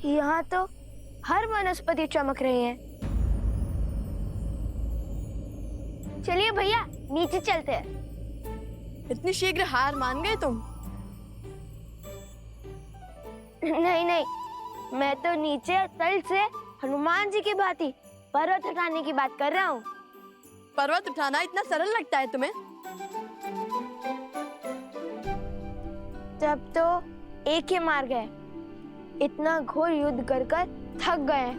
यहाँ तो हर वनस्पति चमक रही है। चलिए भैया नीचे चलते हैं। इतनी शीघ्र हार मान गए तुम? नहीं नहीं, मैं तो नीचे तल से हनुमान जी की भांति पर्वत उठाने की बात कर रहा हूँ। पर्वत उठाना इतना सरल लगता है तुम्हें? तब तो एक ही मार्ग है, इतना घोर युद्ध कर कर थक गए।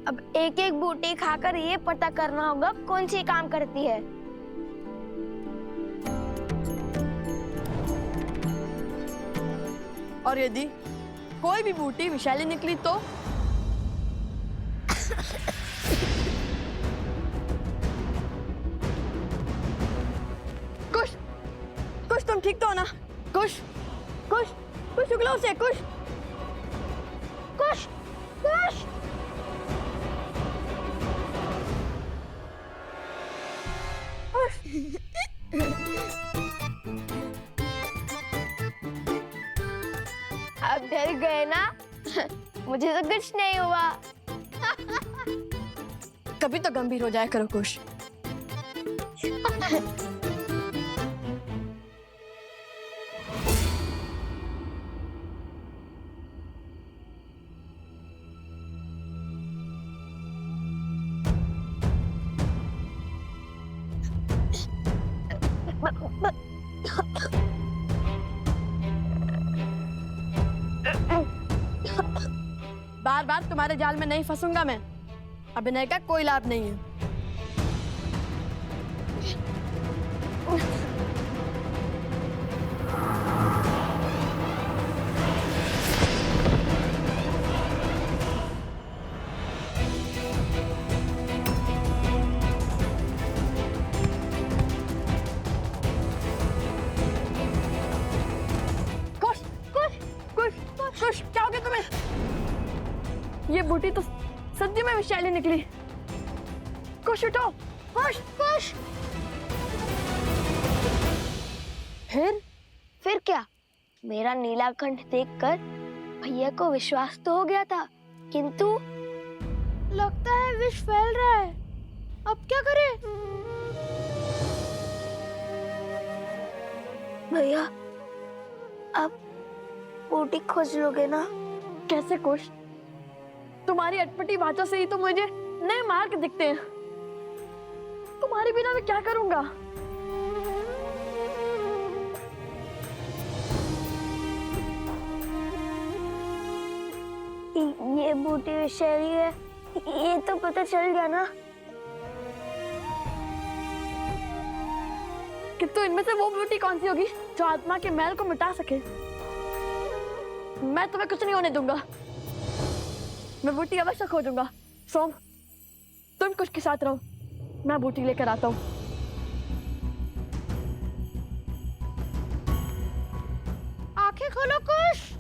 अब एक एक बूटी खाकर ये पता करना होगा कौन सी काम करती है। और यदि कोई भी बूटी विषैली निकली तो? कुश, कुश तुम ठीक तो हो ना? कुश, कुश, कुश उगलो से, कुश, कुश, कुश। अब डर गए ना? मुझे तो कुछ नहीं हुआ। कभी तो गंभीर हो जाया करो कुश। बार बार तुम्हारे जाल में नहीं फंसूंगा मैं। अभिनय का कोई लाभ नहीं है। कुश, कुश, कुश, कुश, क्या हो गया तुम्हें? ये बूटी तो सच्ची में विषैली निकली। कुश उठो, कुश, कुश। फिर क्या? मेरा नीलाकंठ देखकर भैया को विश्वास तो हो गया था, किंतु लगता है विष फैल रहा है। अब क्या करें? भैया अब बूटी खोज लोगे ना? कैसे कुश? तुम्हारी अटपटी बातों से ही तो मुझे नए मार्ग दिखते हैं। तुम्हारे बिना मैं क्या करूंगा? ये बूटी विषैली है, ये तो पता चल गया ना। किंतु इनमें से वो बूटी कौन सी होगी जो आत्मा के मैल को मिटा सके? मैं तुम्हें कुछ नहीं होने दूंगा। मैं बूटी अवश्य खोजूंगा। सोम, तुम कुछ के साथ रहो, मैं बूटी लेकर आता हूँ। आंखें खोलो कुश।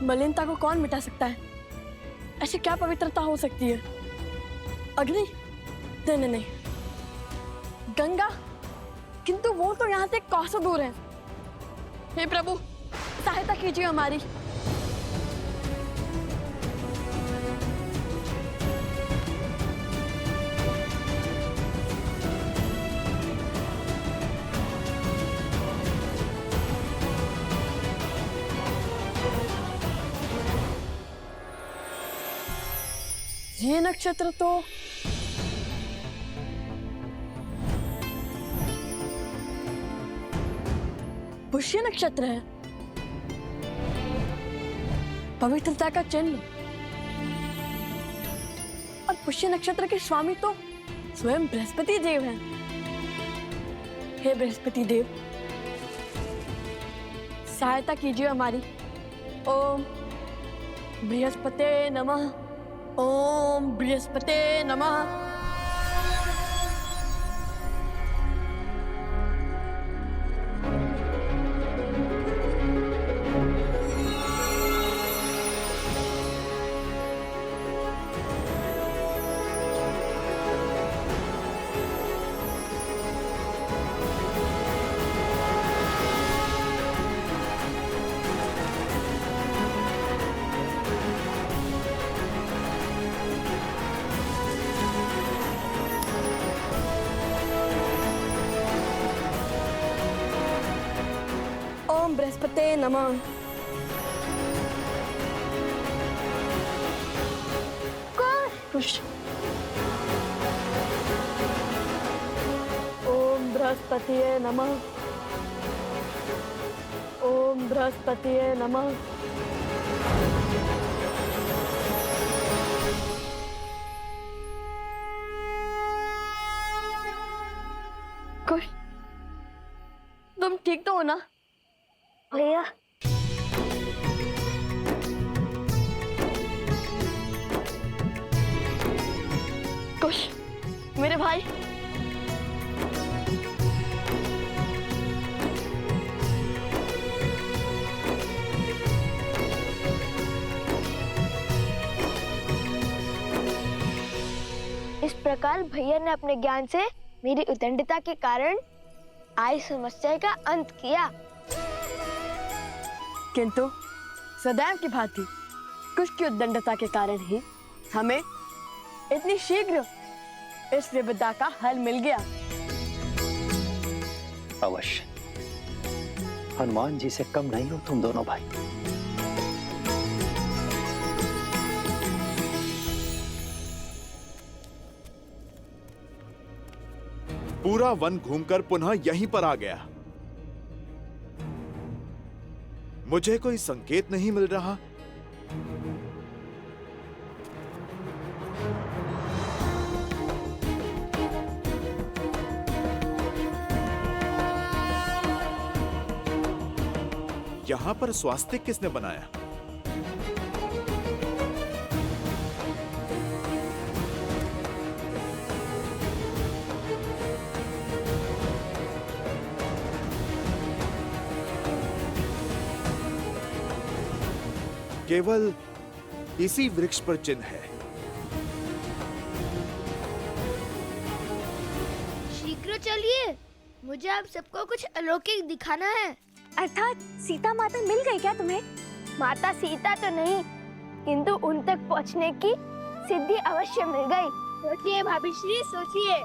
मलिनता को कौन मिटा सकता है? ऐसी क्या पवित्रता हो सकती है? अग्नि? नहीं नहीं नहीं, गंगा? किंतु वो तो यहाँ से कोसों दूर है। हे प्रभु, सहायता कीजिए हमारी। ये नक्षत्र तो पुष्य नक्षत्र है, पवित्रता का चिन्ह। और पुष्य नक्षत्र के स्वामी तो स्वयं बृहस्पति देव हैं। हे बृहस्पति देव, सहायता कीजिए हमारी। ओम बृहस्पते नमः, ओम बृहस्पते नमः। ओम बृहस्पते नमः। कुश। ओम बृहस्पतिये नमः। ओम बृहस्पतिये नमः। कुश, तुम ठीक तो हो ना? भैया कुश, मेरे भाई। इस प्रकार भैया ने अपने ज्ञान से मेरी उद्दंडता के कारण आई समस्या का अंत किया। किंतु सदैव की भांति कुश की उद्दंडता के कारण ही हमें इतनी शीघ्र इस विपदा का हल मिल गया। अवश्य, हनुमान जी से कम नहीं हो तुम दोनों भाई। पूरा वन घूमकर पुनः यहीं पर आ गया। मुझे कोई संकेत नहीं मिल रहा। यहां पर स्वास्तिक किसने बनाया? केवल इसी वृक्ष पर चिन्ह है। शीघ्र चलिए, मुझे आप सबको कुछ अलौकिक दिखाना है। अर्थात सीता माता मिल गई क्या तुम्हें? माता सीता तो नहीं, किंतु उन तक पहुंचने की सिद्धि अवश्य मिल गई। सोचिए भाभी श्री, सोचिए।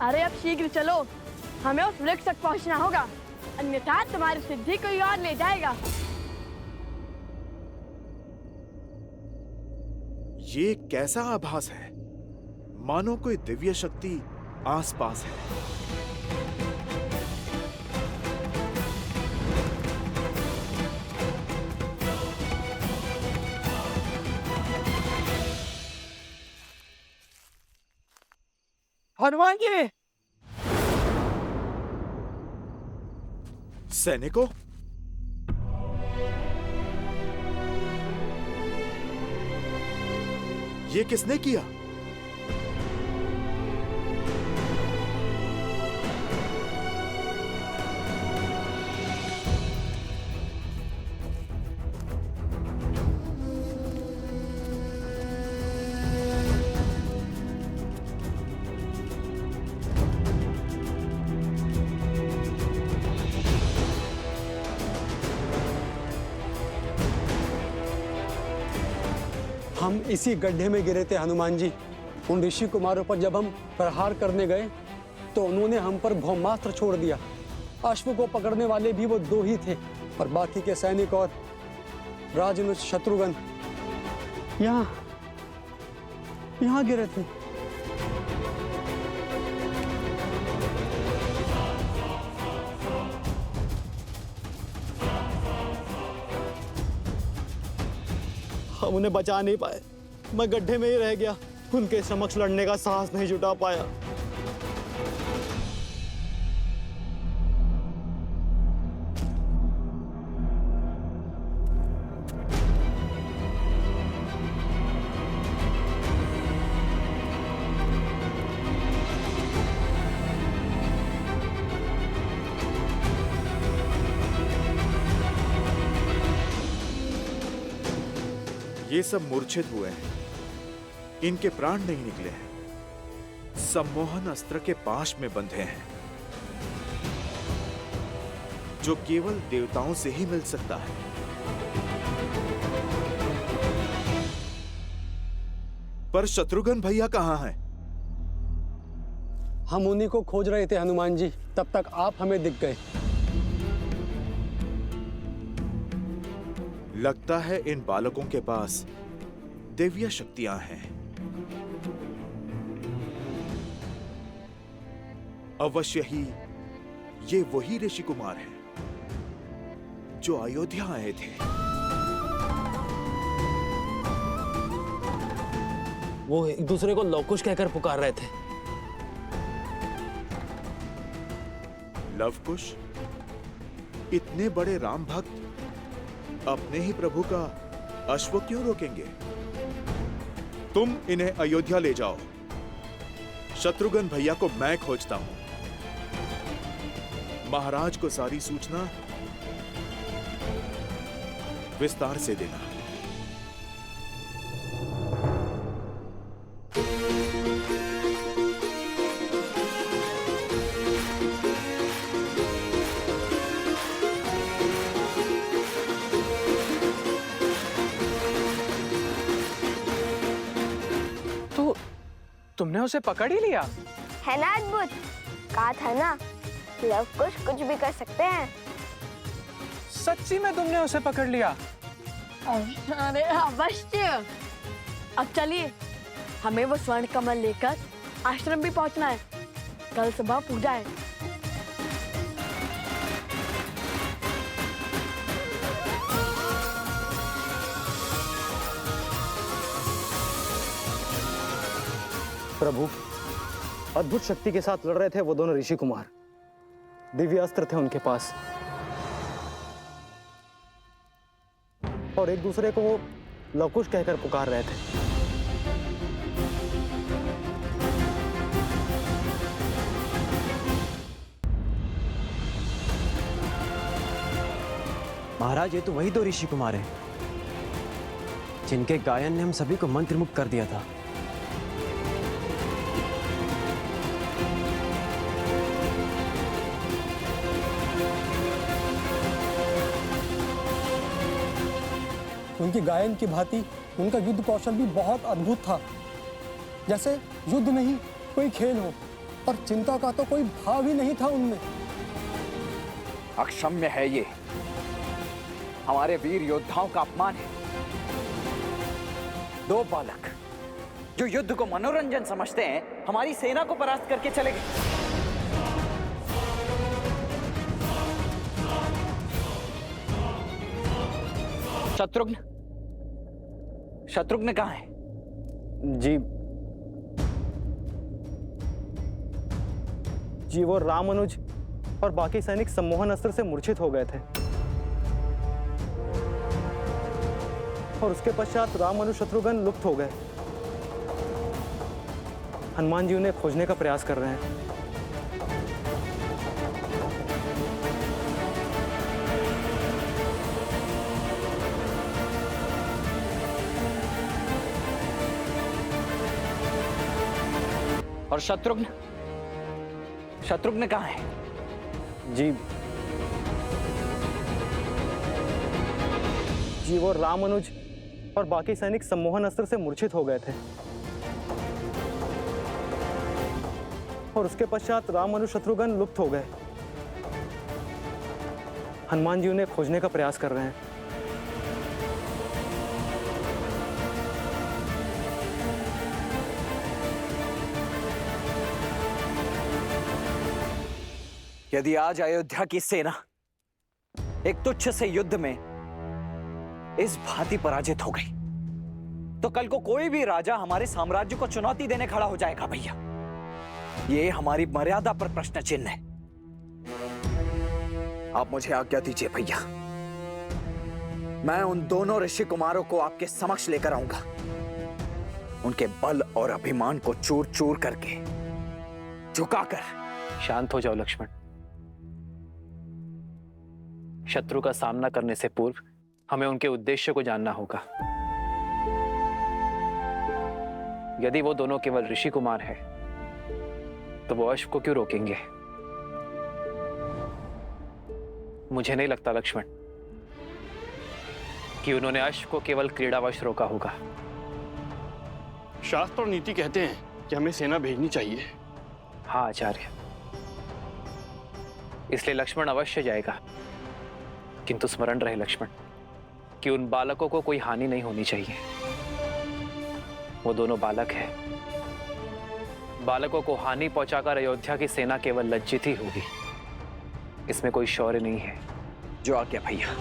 अरे अब शीघ्र चलो, हमें उस वृक्ष तक पहुंचना होगा, अन्यथा तुम्हारी सिद्धि कोई और ले जाएगा। ये कैसा आभास है? मानो कोई दिव्य शक्ति आसपास है। हनुमान जी! सैनिकों, ये किसने किया? हम इसी गड्ढे में गिरे थे हनुमान जी। उन ऋषि कुमारों पर जब हम प्रहार करने गए तो उन्होंने हम पर ब्रह्मास्त्र छोड़ दिया। अश्व को पकड़ने वाले भी वो 2 ही थे और बाकी के सैनिक और राजनुज शत्रुघ्न यहाँ गिरे थे। हम उन्हें बचा नहीं पाए, मैं गड्ढे में ही रह गया। उनके समक्ष लड़ने का साहस नहीं जुटा पाया। ये सब मूर्छित हुए हैं, इनके प्राण नहीं निकले हैं। सम्मोहन अस्त्र के पाश में बंधे हैं, जो केवल देवताओं से ही मिल सकता है। पर शत्रुघ्न भैया कहाँ हैं? हम उन्हीं को खोज रहे थे हनुमान जी, तब तक आप हमें दिख गए। लगता है इन बालकों के पास दिव्य शक्तियां हैं। अवश्य ही ये वही ऋषि कुमार हैं जो अयोध्या आए थे। वो एक दूसरे को लवकुश कहकर पुकार रहे थे। लवकुश? इतने बड़े राम भक्त अपने ही प्रभु का अश्व क्यों रोकेंगे? तुम इन्हें अयोध्या ले जाओ। शत्रुघ्न भैया को मैं खोजता हूं। महाराज को सारी सूचना विस्तार से देना। तो तुमने उसे पकड़ ही लिया? है ना अद्भुत? कहा था ना, लवकुश कुछ भी कर सकते हैं। सच्ची में तुमने उसे पकड़ लिया? अरे अवश्य। अब चलिए, हमें वो स्वर्ण कमल लेकर आश्रम भी पहुंचना है। कल सुबह पूजा है। प्रभु, अद्भुत शक्ति के साथ लड़ रहे थे वो दोनों ऋषि कुमार। दिव्य अस्त्र थे उनके पास और एक दूसरे को वो लवकुश कहकर पुकार रहे थे। महाराज, ये तो वही दो ऋषि कुमार हैं जिनके गायन ने हम सभी को मंत्रमुग्ध कर दिया था। उनकी गायन की भांति उनका युद्ध कौशल भी बहुत अद्भुत था। जैसे युद्ध नहीं कोई खेल हो, और चिंता का तो कोई भाव ही नहीं था उनमें। अक्षम्य है ये, हमारे वीर योद्धाओं का अपमान है। दो बालक जो युद्ध को मनोरंजन समझते हैं, हमारी सेना को परास्त करके चले गए। शत्रुघ्न, शत्रुघ्न कहाँ है? जी वो रामानुज और बाकी सैनिक सम्मोहन अस्त्र से मूर्छित हो गए थे, और उसके पश्चात रामानुज शत्रुघ्न लुप्त हो गए। हनुमान जी उन्हें खोजने का प्रयास कर रहे हैं। और शत्रुघ्न, शत्रुघ्न कहाँ है? जी वो रामानुज और बाकी सैनिक सम्मोहन अस्त्र से मूर्छित हो गए थे, और उसके पश्चात रामानुज शत्रुघ्न लुप्त हो गए। हनुमान जी उन्हें खोजने का प्रयास कर रहे हैं। यदि आज अयोध्या की सेना एक तुच्छ से युद्ध में इस भांति पराजित हो गई, तो कल को कोई भी राजा हमारे साम्राज्य को चुनौती देने खड़ा हो जाएगा। भैया, ये हमारी मर्यादा पर प्रश्न चिन्ह है। आप मुझे आज्ञा दीजिए भैया, मैं उन दोनों ऋषि कुमारों को आपके समक्ष लेकर आऊंगा। उनके बल और अभिमान को चूर चूर करके झुकाकर। शांत हो जाओ लक्ष्मण। शत्रु का सामना करने से पूर्व हमें उनके उद्देश्य को जानना होगा। यदि वो दोनों केवल ऋषि कुमार हैं, तो वो अश्व को क्यों रोकेंगे? मुझे नहीं लगता लक्ष्मण कि उन्होंने अश्व को केवल क्रीड़ावश रोका होगा। शास्त्र और नीति कहते हैं कि हमें सेना भेजनी चाहिए। हाँ आचार्य, इसलिए लक्ष्मण अवश्य जाएगा, किंतु स्मरण रहे लक्ष्मण कि उन बालकों को कोई हानि नहीं होनी चाहिए। वो दोनों बालक हैं। बालकों को हानि पहुंचाकर अयोध्या की सेना केवल लज्जित ही होगी, इसमें कोई शौर्य नहीं है। जो आज्ञा भैया।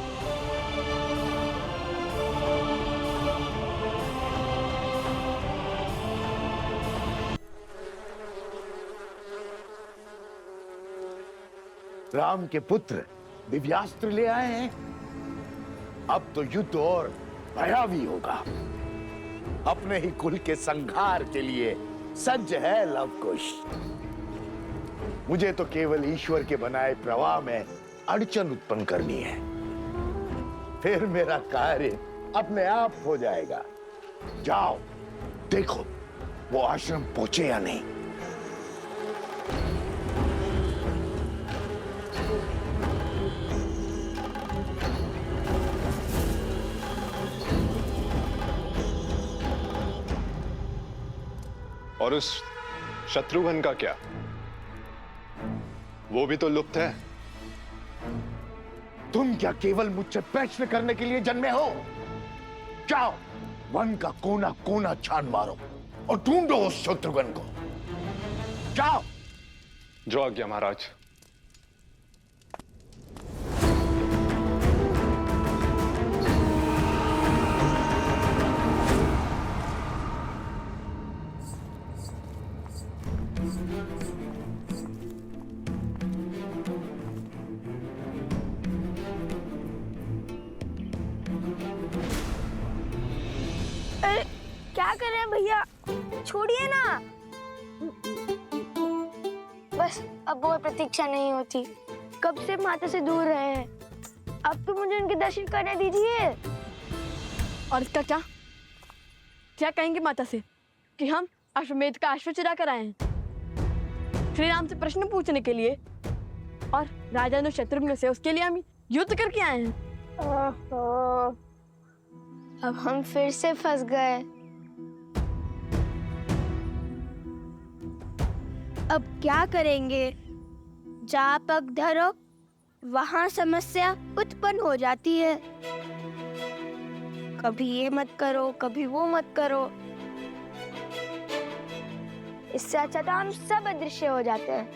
राम के पुत्र दिव्यास्त्र ले आए हैं। अब तो युद्ध और भयावी होगा। अपने ही कुल के संहार के लिए सज्ज है लवकुश। मुझे तो केवल ईश्वर के बनाए प्रवाह में अड़चन उत्पन्न करनी है, फिर मेरा कार्य अपने आप हो जाएगा। जाओ देखो वो आश्रम पहुंचे या नहीं। और उस शत्रुघ्न का क्या? वो भी तो लुप्त है। तुम क्या केवल मुझसे प्रश्न करने के लिए जन्मे हो? जाओ वन का कोना कोना छान मारो और ढूंढो उस शत्रुघ्न को। जाओ। जो आज्ञा महाराज। क्या कर रहे हैं भैया? छोड़िए ना। बस अब वो प्रतीक्षा नहीं होती। कब से माता से दूर रहे हैं, अब तो मुझे उनके दर्शन करने दीजिए। और इसका क्या क्या कहेंगे माता से कि हम अश्वमेध का अश्व चुरा कर आए हैं श्री राम से प्रश्न पूछने के लिए, और राजा ने शत्रुघ्न से उसके लिए हम युद्ध करके आए हैं। ओहो, अब हम फिर से फंस गए। अब क्या करेंगे? जहाँ पग धरो वहाँ समस्या उत्पन्न हो जाती है। कभी ये मत करो, कभी वो मत करो। इससे अच्छा तो हम सब अदृश्य हो जाते हैं।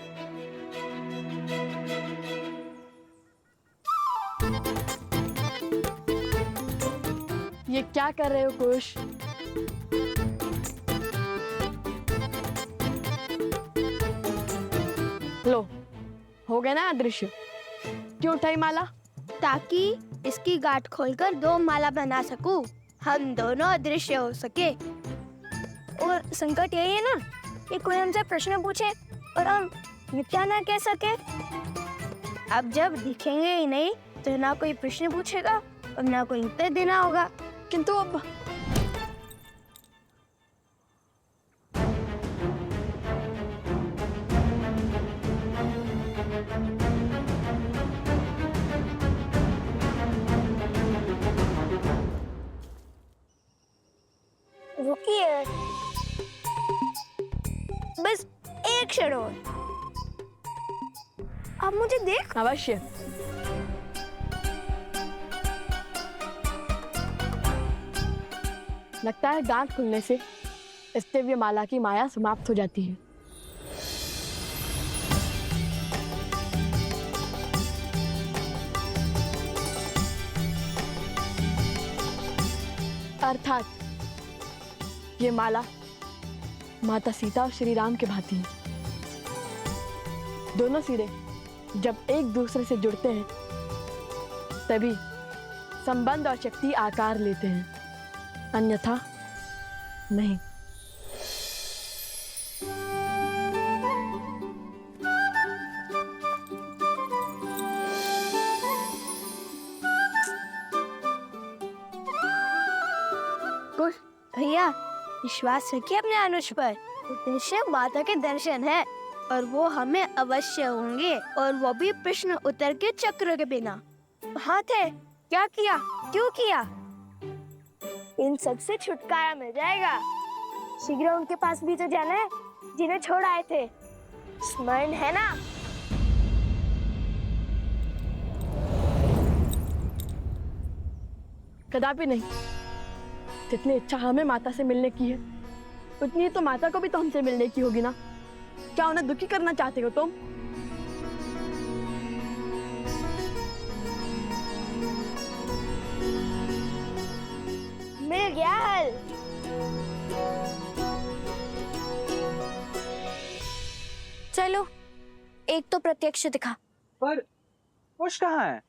ये क्या कर रहे हो कुश? लो, हो गया ना अदृश्य। क्यों उठाई माला? ताकि इसकी गांठ खोलकर 2 माला बना सकूं, हम दोनों अदृश्य हो सके। और संकट यही है ना कि कोई हमसे प्रश्न पूछे और हम मिथ्या ना कह सके। अब जब दिखेंगे ही नहीं तो ना कोई प्रश्न पूछेगा और ना कोई उत्तर देना होगा। किंतु अब रुकिए, बस एक क्षण और। आप मुझे देख। अवश्य। लगता है गांठ खुलने से स्तेव्य माला की माया समाप्त हो जाती है। अर्थात ये माला माता सीता और श्री राम के भांति है। दोनों सिरे जब एक दूसरे से जुड़ते हैं तभी संबंध और शक्ति आकार लेते हैं, अन्यथा नहीं। भैया विश्वास रखिए अपने अनुज पर। उद्देश्य माता के दर्शन है। और वो हमें अवश्य होंगे, और वो भी प्रश्न उत्तर के चक्र के बिना। हाँ थे, क्या किया, क्यों किया? इन सब से छुटकारा मिल जाएगा। शीघ्र उनके पास भी तो जाना है जिन्हें छोड़ आए थे, स्मरण है ना? कदापि नहीं। जितनी इच्छा हमें माता से मिलने की है, उतनी ही तो माता को भी तो हमसे मिलने की होगी ना। क्या उन्हें दुखी करना चाहते हो तुम? मिल गया हल। चलो, एक तो प्रत्यक्ष दिखा। पर कुछ कहाँ है?